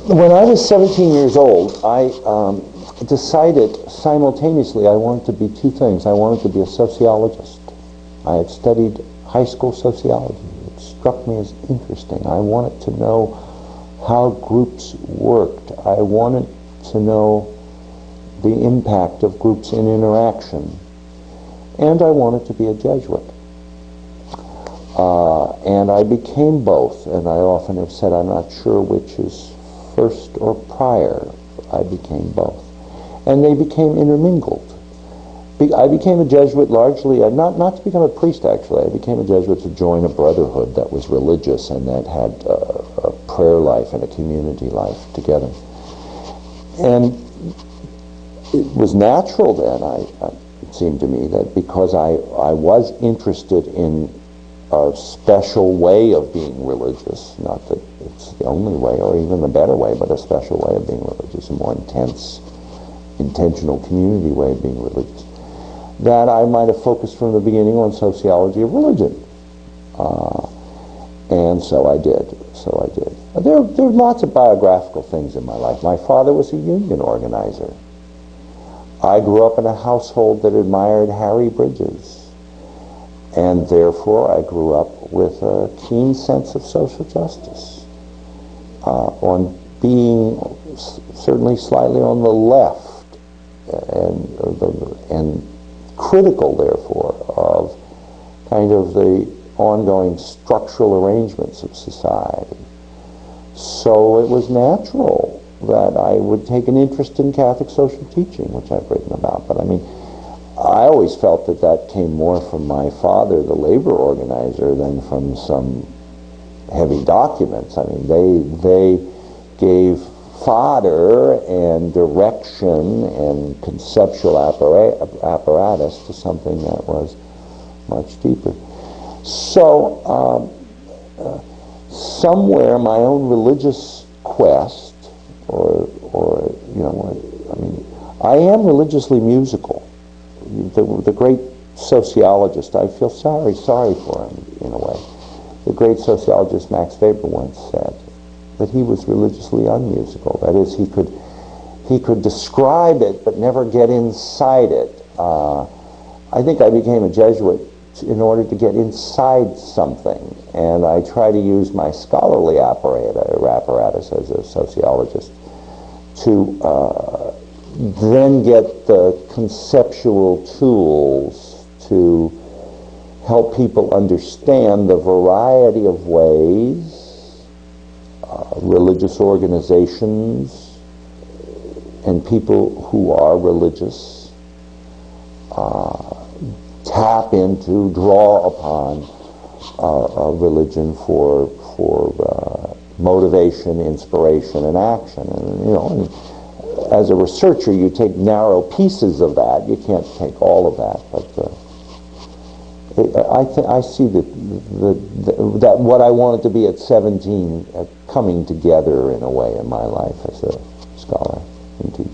When I was 17 years old, I decided simultaneously I wanted to be two things. I wanted to be a sociologist. I had studied high school sociology. It struck me as interesting. I wanted to know how groups worked. I wanted to know the impact of groups in interaction. And I wanted to be a Jesuit. And I became both, and I often have said I'm not sure which is first or prior. I became both. And they became intermingled. I became a Jesuit largely, not to become a priest actually, I became a Jesuit to join a brotherhood that was religious and that had a prayer life and a community life together. And it was natural then, it seemed to me, that because I was interested in a special way of being religious, not that it's the only way or even the better way, but a special way of being religious, a more intense, intentional community way of being religious, that I might have focused from the beginning on sociology of religion. And so I did. There are lots of biographical things in my life. My father was a union organizer. I grew up in a household that admired Harry Bridges, and therefore I grew up with a keen sense of social justice, on being certainly slightly on the left, and critical therefore of kind of the ongoing structural arrangements of society. So it was natural that I would take an interest in Catholic social teaching, which I've written about. But I mean, I always felt that that came more from my father, the labor organizer, than from some heavy documents. I mean, they gave fodder and direction and conceptual apparatus to something that was much deeper. So somewhere my own religious quest, or you know, I mean, I am religiously musical. The great sociologist, I feel sorry for him in a way. The great sociologist Max Weber once said that he was religiously unmusical. That is, he could describe it but never get inside it. I think I became a Jesuit in order to get inside something, and I try to use my scholarly apparatus as a sociologist to then get the conceptual tools to help people understand the variety of ways religious organizations and people who are religious tap into, draw upon religion for motivation, inspiration, and action. And, you know, and as a researcher, you take narrow pieces of that. You can't take all of that, but I see that what I wanted to be at 17 coming together in a way in my life as a scholar and teacher.